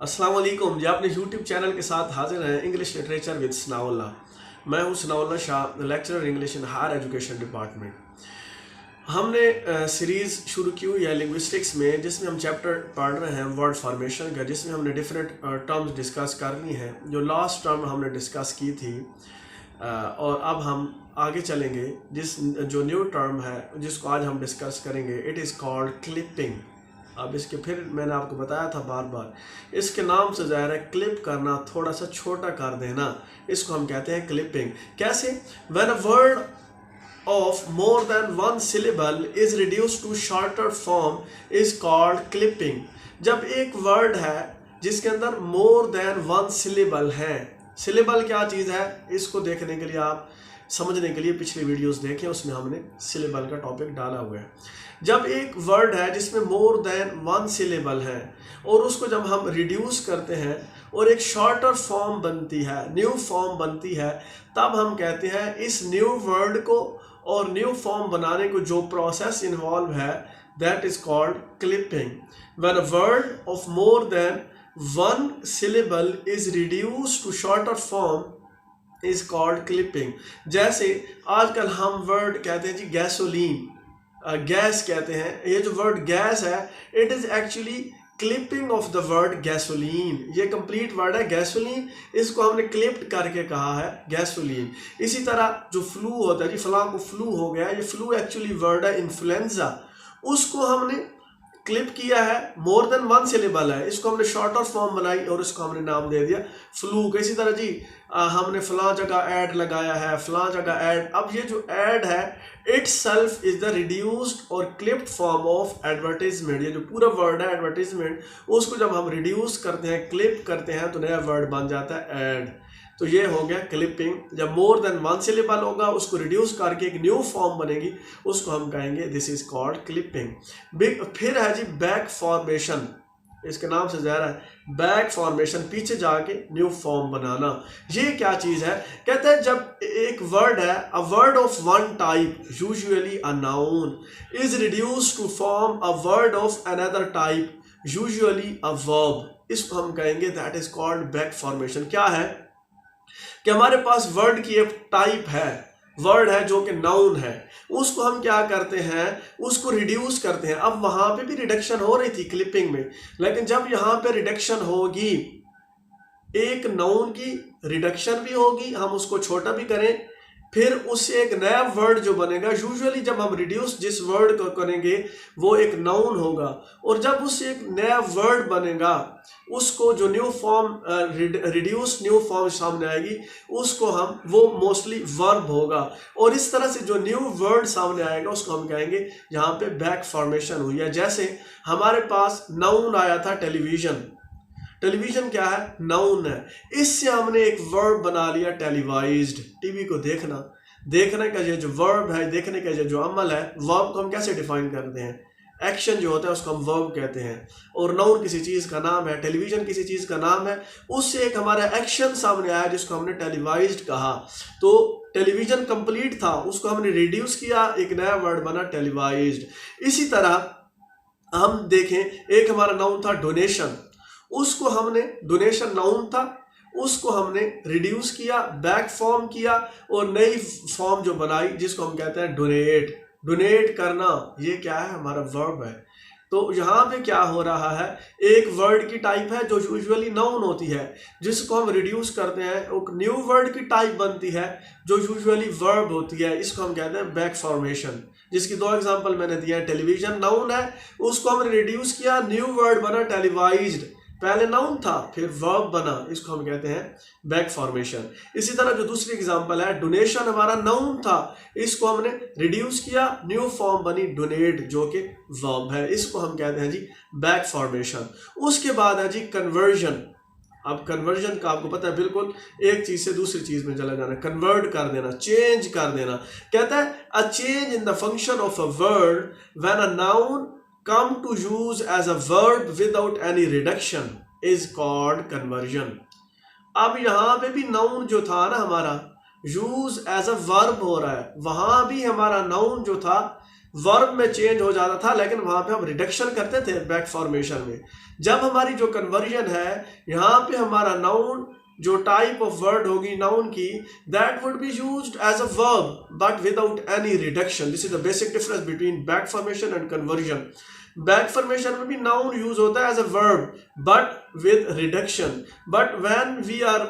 अस्सलाम वालेकुम जी। अपने यूट्यूब चैनल के साथ हाजिर हैं इंग्लिश लिटरेचर विद सनाउल्लाह। मैं हूं Sanaullah Shah, lecturer English in higher education department. हमने सीरीज़ शुरू की हुई है लिंग्विस्टिक्स में, जिसमें हम चैप्टर पढ़ रहे हैं वर्ड फॉर्मेशन का, जिसमें हमने डिफरेंट टर्म्स डिस्कस करनी है। जो लास्ट टर्म हमने डिस्कस की थी और अब हम आगे चलेंगे। जो न्यू टर्म है जिसको आज हम डिस्कस करेंगे, इट इज़ कॉल्ड क्लिपिंग। अब इसके फिर मैंने आपको बताया था बार बार, इसके नाम से ज़ाहिर है क्लिप करना, थोड़ा सा छोटा कर देना, इसको हम कहते हैं क्लिपिंग। कैसे? When a word of more than one syllable is reduced to shorter form is called clipping। जब एक वर्ड है जिसके अंदर more than one syllable है, syllable क्या चीज़ है, इसको देखने के लिए आप समझने के लिए पिछली वीडियोस देखें, उसमें हमने syllable का टॉपिक डाला हुआ है। जब एक वर्ड है जिसमें more than one syllable है और उसको जब हम रिड्यूस करते हैं और एक शॉर्टर फॉर्म बनती है, न्यू फॉर्म बनती है, तब हम कहते हैं इस न्यू वर्ड को और न्यू फॉर्म बनाने को जो प्रोसेस इन्वॉल्व है, that is called clipping. When a word of more than one syllable is reduced to shorter form is called clipping. जैसे आजकल हम वर्ड कहते हैं जी गैसोलीन, गैस कहते हैं। ये जो वर्ड गैस है, it is actually clipping of the word gasoline. ये कंप्लीट वर्ड है गैसोलीन, इसको हमने क्लिप्ड करके कहा है गैसोलीन। इसी तरह जो फ्लू होता है जी, फलां को फ्लू हो गया, ये फ्लू एक्चुअली वर्ड है इन्फ्लुएंजा, उसको हमने क्लिप किया है, मोर देन वन सिलेबल है, इसको हमने शॉर्टर फॉर्म बनाई और इसको हमने नाम दे दिया फ्लू। इसी तरह जी हमने फलां जगह ऐड लगाया है, फलां जगह ऐड। अब ये जो ऐड है, it self is the reduced और क्लिप्ड फॉर्म ऑफ एडवर्टीजमेंट। ये जो पूरा वर्ड है एडवर्टीजमेंट, उसको जब हम रिड्यूस करते हैं, क्लिप करते हैं, तो नया वर्ड बन जाता है ऐड। तो ये हो गया क्लिपिंग। जब मोर देन वन सिलेबल होगा, उसको रिड्यूस करके एक न्यू फॉर्म बनेगी, उसको हम कहेंगे दिस इज कॉल्ड क्लिपिंग। फिर है जी बैक फॉर्मेशन। इसके नाम से ज़ाहिर है बैक फॉर्मेशन, पीछे जाके न्यू फॉर्म बनाना। ये क्या चीज़ है? कहते हैं जब एक वर्ड है, a word of one type, usually a noun, is reduced to form a word of another type, usually a verb, इसको हम कहेंगे that is called back formation. क्या है कि हमारे पास वर्ड की एक टाइप है, वर्ड है जो कि नाउन है, उसको हम क्या करते हैं, उसको रिड्यूस करते हैं। अब वहां पे भी रिडक्शन हो रही थी क्लिपिंग में, लेकिन जब यहां पे रिडक्शन होगी, एक नाउन की रिडक्शन भी होगी, हम उसको छोटा भी करें, फिर उससे एक नया वर्ड जो बनेगा, यूजुअली जब हम रिड्यूस जिस वर्ड को करेंगे वो एक नाउन होगा, और जब उससे एक नया वर्ड बनेगा, उसको जो new form reduce new form सामने आएगी, उसको हम, वो मोस्टली वर्ब होगा। और इस तरह से जो न्यू वर्ड सामने आएगा उसको हम कहेंगे यहाँ पे बैक फॉर्मेशन हुई है। जैसे हमारे पास नाउन आया था टेलीविजन। टेलीविजन क्या है? नाउन है। इससे हमने एक वर्ब बना लिया टेलीवाइज्ड। टीवी को देखना, देखने का ये जो वर्ब है, देखने का ये जो अमल है, वर्ब को हम कैसे डिफाइन करते हैं? एक्शन जो होता है उसको हम वर्ब कहते हैं। और नाउन किसी चीज़ का नाम है, टेलीविजन किसी चीज़ का नाम है, उससे एक हमारा एक्शन सामने आया जिसको हमने टेलीवाइज्ड कहा। तो टेलीविजन कंप्लीट था, उसको हमने रिड्यूस किया, एक नया वर्ड बना टेलीवाइज्ड। इसी तरह हम देखें, एक हमारा नाउन था डोनेशन, उसको हमने, डोनेशन नाउन था, उसको हमने रिड्यूस किया, बैक फॉर्म किया, और नई फॉर्म जो बनाई जिसको हम कहते हैं डोनेट। डोनेट करना, ये क्या है? हमारा वर्ब है। तो यहाँ पे क्या हो रहा है, एक वर्ड की टाइप है जो यूजुअली नाउन होती है, जिसको हम रिड्यूस करते हैं, एक न्यू वर्ड की टाइप बनती है जो यूजुअली वर्ब होती है, इसको हम कहते हैं बैक फॉर्मेशन। जिसकी दो एग्जांपल मैंने दिया है, टेलीविजन नाउन है, उसको हमने रिड्यूस किया, न्यू वर्ड बना टेलीवाइज्ड। पहले नाउन था फिर वर्ब बना, इसको हम कहते हैं बैक फॉर्मेशन। इसी तरह जो दूसरी एग्जांपल है, डोनेशन हमारा नाउन था, इसको हमने रिड्यूस किया, न्यू फॉर्म बनी डोनेट जो कि वर्ब है, इसको हम कहते हैं जी बैक फॉर्मेशन। उसके बाद है जी कन्वर्जन। अब कन्वर्जन का आपको पता है, बिल्कुल एक चीज से दूसरी चीज में चला जाना, कन्वर्ट कर देना, चेंज कर देना। कहता है a change in the function of a word when a noun come to use as a verb without any reduction is called conversion। अब यहां पे भी नाउन जो था ना हमारा, यूज एज अ वर्ब हो रहा है, वहां भी हमारा नाउन जो था वर्ब में चेंज हो जाता था, लेकिन वहां पे हम रिडक्शन करते थे बैक फॉर्मेशन में। जब हमारी जो कन्वर्जन है यहाँ पे हमारा नाउन जो टाइप ऑफ वर्ड होगी नाउन की, that would be used as a verb but without any reduction. This is the basic difference between back formation and conversion. Back formation में भी नाउन यूज होता है as a verb but with reduction, but when we are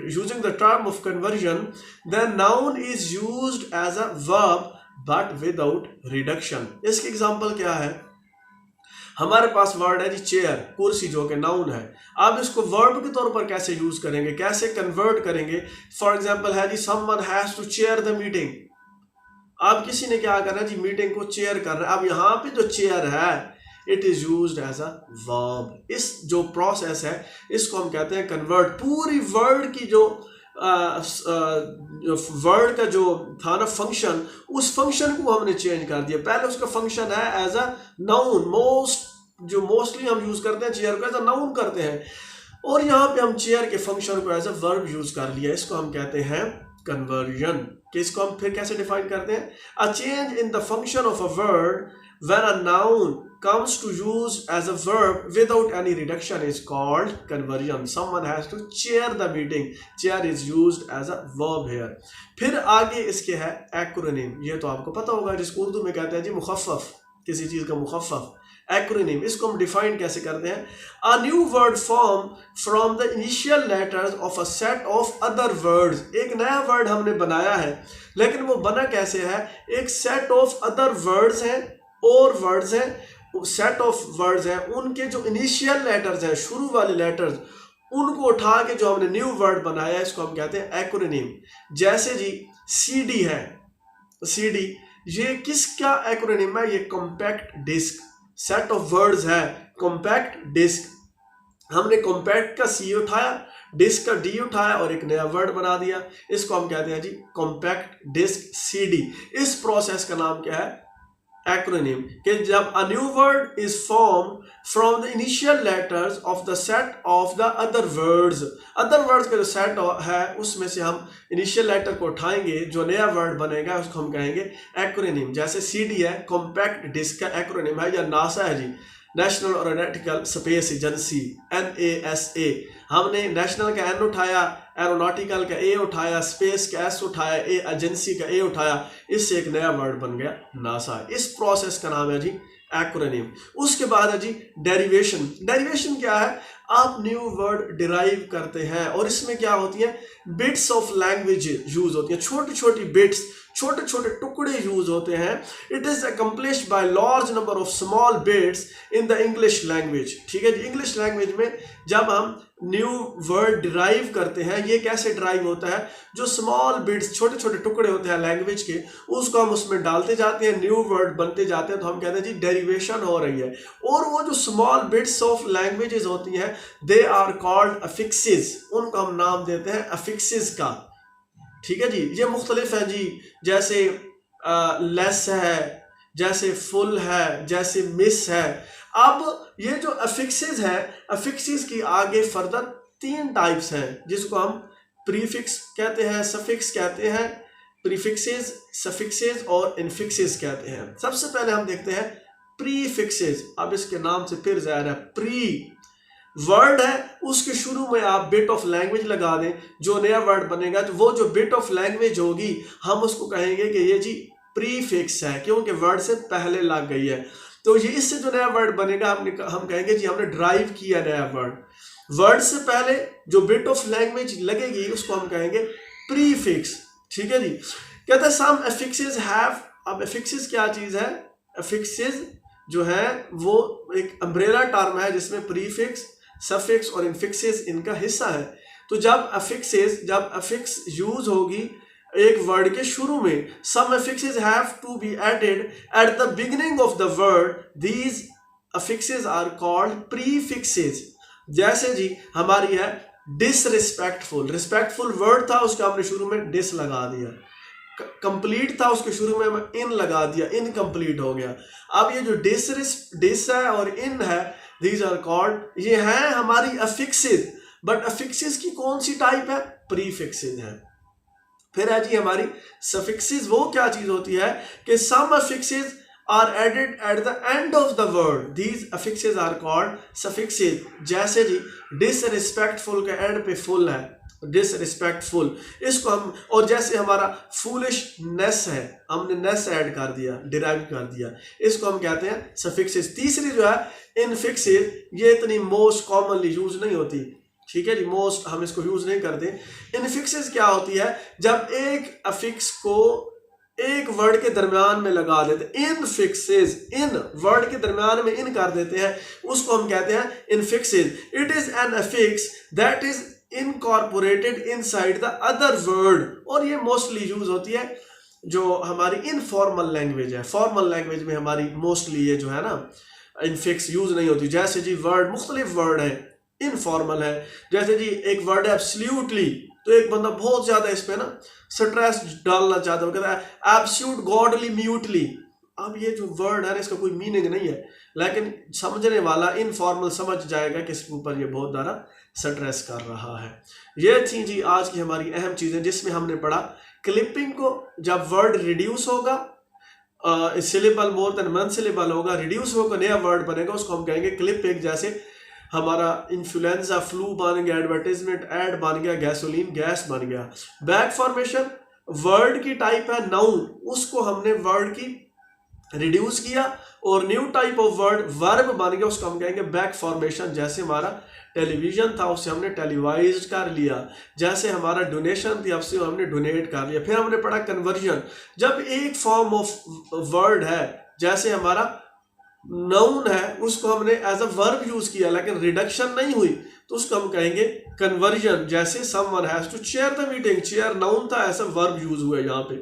using the term of conversion then noun is used as a verb but without reduction. इसकी example क्या है, हमारे पास word है जी chair, कुर्सी, जो कि नाउन है। आप इसको वर्ब के तौर पर कैसे यूज करेंगे, कैसे कन्वर्ट करेंगे। फॉर एग्जांपल है जी someone has to chair the meeting. अब किसी ने क्या करना है जी, मीटिंग को चेयर कर रहा है। अब यहाँ पे जो चेयर है it is used as a verb. इस जो प्रोसेस है इसको हम कहते हैं कन्वर्ट। पूरी वर्ड की जो वर्ड का जो था ना फंक्शन, उस फंक्शन को हमने चेंज कर दिया। पहले उसका फंक्शन है एज अ नाउन, मोस्टली हम यूज करते हैं चेयर को एज अ नाउन करते हैं, और यहाँ पे हम चेयर के फंक्शन को एज अ वर्ब यूज कर लिया। इसको हम कहते हैं कन्वर्जन। कि इसको हम फिर कैसे डिफाइन करते हैं, a change in the function of a word when a noun comes to use as a verb without any reduction is called conversion. Someone has to chair the meeting. Chair is used as a verb here. फिर आगे इसके है acronym। ये तो आपको पता होगा, जिसको उर्दू में कहते हैं जी मुखफ़फ़, किसी चीज़ का मुखफ़फ़। acronym इसको हम डिफाइन कैसे करते हैं, a new word form from the initial letters of a set of other words। एक नया वर्ड हमने बनाया है, लेकिन वो बना कैसे है, एक सेट ऑफ अदर वर्ड्स हैं और वर्ड्स हैं, सेट ऑफ वर्ड्स हैं, उनके जो इनिशियल लेटर्स हैं, शुरू वाले लेटर्स, उनको उठा के जो हमने न्यू वर्ड बनाया है इसको हम कहते हैं एक्रोनिम। जैसे जी सीडी है, सीडी ये किसका एक्रोनिम है, ये compact disc. Set of words है कॉम्पैक्ट डिस्क। हमने कॉम्पैक्ट का सी उठाया, डिस्क का डी उठाया और एक नया वर्ड बना दिया, इसको हम कहते हैं जी कॉम्पैक्ट डिस्क सीडी। इस प्रोसेस का नाम क्या है, एक्रोनिम। कि जब a new word is form from the initial letters of the set of the other words. Other words का जो सेट है उसमें से हम इनिशियल लेटर को उठाएंगे, जो नया वर्ड बनेगा उसको हम कहेंगे एक्रोनिम। जैसे सीडी है कॉम्पैक्ट डिस्क का एक्रोनिम है, या नासा है जी national aeronautical space agency, NASA। हमने नेशनल का एन उठाया, एरोनॉटिकल का ए उठाया, स्पेस का एस उठाया, एजेंसी का ए उठाया, इससे एक नया वर्ड बन गया नासा। इस प्रोसेस का नाम है जी एक्रोनिम। उसके बाद है जी डेरिवेशन। डेरिवेशन क्या है, आप न्यू वर्ड डिराइव करते हैं और इसमें क्या होती है, बिट्स ऑफ लैंग्वेज यूज होती है, छोटी छोटी बिट्स, छोटे छोटे टुकड़े यूज होते हैं। It is accomplished by large number of small bits in the English language. ठीक है जी, इंग्लिश लैंग्वेज में जब हम न्यू वर्ड डिराइव करते हैं, ये कैसे डिराइव होता है, जो स्मॉल बिट्स, छोटे छोटे टुकड़े होते हैं लैंग्वेज के, उसको हम उसमें डालते जाते हैं, न्यू वर्ड बनते जाते हैं, तो हम कहते हैं जी डेरिवेशन हो रही है। और वो जो स्मॉल बिट्स ऑफ लैंग्वेजेस होती हैं दे आर कॉल्ड अफिक्सेस, उनको हम नाम देते हैं अफिक्सेस का। ठीक है जी, ये मुख्तलिफ है जी, जैसे लेस है, जैसे फुल है, जैसे मिस है। अब ये जो अफिक्सेस है, अफिक्सेस की आगे फर्दर 3 टाइप्स हैं, जिसको हम प्रीफिक्स कहते हैं, सफिक्स कहते हैं, प्रीफिक्सेस, सफिक्सेस और इनफिक्सेस कहते हैं। सबसे पहले हम देखते हैं प्रीफिक्सेस। अब इसके नाम से फिर ज़ाहिर है, प्री वर्ड है, उसके शुरू में आप बिट ऑफ लैंग्वेज लगा दें, जो नया वर्ड बनेगा तो वो जो बिट ऑफ लैंग्वेज होगी हम उसको कहेंगे कि ये जी प्रीफिक्स है, क्योंकि वर्ड से पहले लग गई है। तो ये इससे जो नया वर्ड बनेगा हम कहेंगे जी हमने ड्राइव किया नया वर्ड। वर्ड से पहले जो बिट ऑफ लैंग्वेज लगेगी उसको हम कहेंगे प्रीफिक्स। ठीक है जी, कहते हैं सम अफिक्सेस हैव। अब अफिक्सेस क्या चीज है, अफिक्सेस जो है वो एक अम्ब्रेला टर्म है जिसमें प्रीफिक्स, सफिक्स और इनफिक्सेस इनका हिस्सा है। तो जब अफिक्स यूज होगी एक वर्ड के शुरू में, some affixes have to be added at the beginning of the word, these affixes are called prefixes। जैसे जी हमारी है disrespectful, respectful वर्ड था उसका हमने शुरू में डिस लगा दिया, कंप्लीट था उसके शुरू में हम इन लगा दिया, इनकम्प्लीट हो गया। अब ये जो डिस है और इन है, these are called, ये हैं हमारी affixes। बट affixes की कौन सी टाइप है, प्रीफिक्सेस है। फिर है जी हमारी सफिक्सेस। वो क्या चीज होती है कि सम affixes are added at the end of the word. These affixes are called suffixes. जैसे जी disrespectful के end पे full है, disrespectful, इसको हम, और जैसे हमारा foolishness है, हमने ness ऐड कर दिया, derive कर दिया, इसको हम कहते हैं suffixes. तीसरी जो है infixes, ये इतनी most commonly यूज नहीं होती, ठीक है जी, मोस्ट हम इसको यूज नहीं करते. इनफिक्सेस क्या होती है, जब एक अफिक्स को एक वर्ड के दरमियान में लगा देते, इनफिक्सेस, इन वर्ड के दरमियान में इन कर देते हैं, उसको हम कहते हैं infixes. It is an affix that is incorporated inside the other word. और ये मोस्टली यूज होती है जो हमारी इनफॉर्मल लैंग्वेज है. फॉर्मल लैंग्वेज में हमारी मोस्टली ये जो है ना इनफिक्स यूज नहीं होती. जैसे जी वर्ड, मुख्तलिफ वर्ड है, इनफॉर्मल है. जैसे जी एक वर्ड है एब्सोल्युटली, तो एक बंदा बहुत ज्यादा इस पे ना स्ट्रेस डालना चाहता है, वो कहता है एब्सोल्यूट गॉडली म्यूटली. अब ये जो वर्ड है इसका कोई मीनिंग नहीं है, लेकिन समझने वाला इनफॉर्मल समझ जाएगा कि इसके ऊपर ये बहुत ज़्यादा स्ट्रेस कर रहा है. ये थी जी आज की हमारी अहम चीज़ें, जिसमें हमने पढ़ा क्लिपिंग को. जब वर्ड रिड्यूस होगा, सिलेबल मोर देन वन सिलेबल होगा, रिड्यूस होकर नया वर्ड बनेगा, उसको हम कहेंगे क्लिपिंग. जैसे हमारा इन्फ्लुएंजा फ्लू बन गया, एडवर्टाइजमेंट ऐड बन गया, गैसोलीन गैस बन गया. बैक फॉर्मेशन वर्ड की टाइप है नाउन, उसको हमने वर्ड की रिड्यूस किया, और new type of word verb बन गया, उसको हम कहेंगे बैक फॉर्मेशन. जैसे हमारा टेलीविजन था, उससे हमने टेलीवाइज कर लिया. जैसे हमारा डोनेशन थी, उससे हमने डोनेट कर लिया. फिर हमने पढ़ा कन्वर्जन. जब एक फॉर्म ऑफ वर्ड है, जैसे हमारा नाउन है, उसको हमने एज अ वर्ब यूज किया लेकिन रिडक्शन नहीं हुई, तो उसको हम कहेंगे कन्वर्जन. जैसे someone has to chair the meeting, chair noun था, ऐसा वर्ब यूज हुआ यहाँ पे.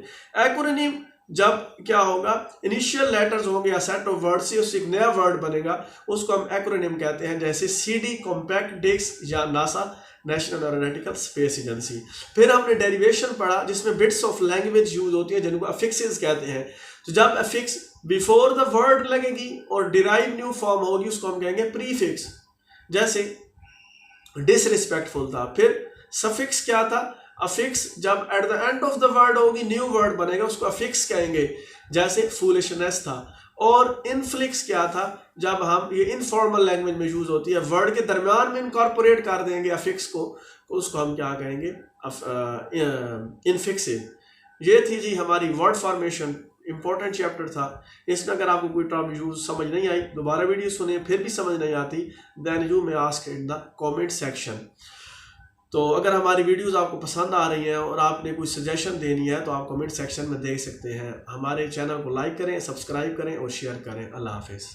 एक्रोनिम, जब क्या होगा, इनिशियल लेटर्स होंगे या सेट ऑफ वर्ड से उससे एक नया वर्ड बनेगा, उसको हम एक्रोनिम कहते हैं. जैसे CD कॉम्पैक्ट डिस्क या NASA national aeronautical space agency. फिर हमने डेरिवेशन पढ़ा, जिसमें बिट्स ऑफ लैंग्वेज यूज होती है, जिनको अफिक्सेस कहते हैं. तो जब अफिक्स बिफोर द वर्ड लगेगी और डिराइव न्यू फॉर्म होगी, उसको हम कहेंगे प्रीफिक्स. जैसे डिसरिस्पेक्टफुल था. फिर सफिक्स क्या था, अफिक्स जब at the end of the word होगी, न्यू वर्ड बनेगा, उसको अफिक्स कहेंगे. जैसे फूलिशनेस था. और इनफ्लिक्स क्या था, जब हम, ये इनफॉर्मल लैंग्वेज में यूज होती है, वर्ड के दरमियान में इनकॉर्पोरेट कर देंगे अफिक्स को, तो उसको हम क्या कहेंगे, इनफिक्सिव. ये थी जी हमारी वर्ड फॉर्मेशन, इंपॉर्टेंट चैप्टर था. इसमें अगर आपको कोई टर्म यूज समझ नहीं आई, दोबारा वीडियो सुने, फिर भी समझ नहीं आती, then you may ask in the comment section. तो अगर हमारी वीडियोस आपको पसंद आ रही हैं और आपने कोई सजेशन देनी है, तो आप कमेंट सेक्शन में दे सकते हैं. हमारे चैनल को लाइक करें, सब्सक्राइब करें और शेयर करें. अल्लाह हाफिज़.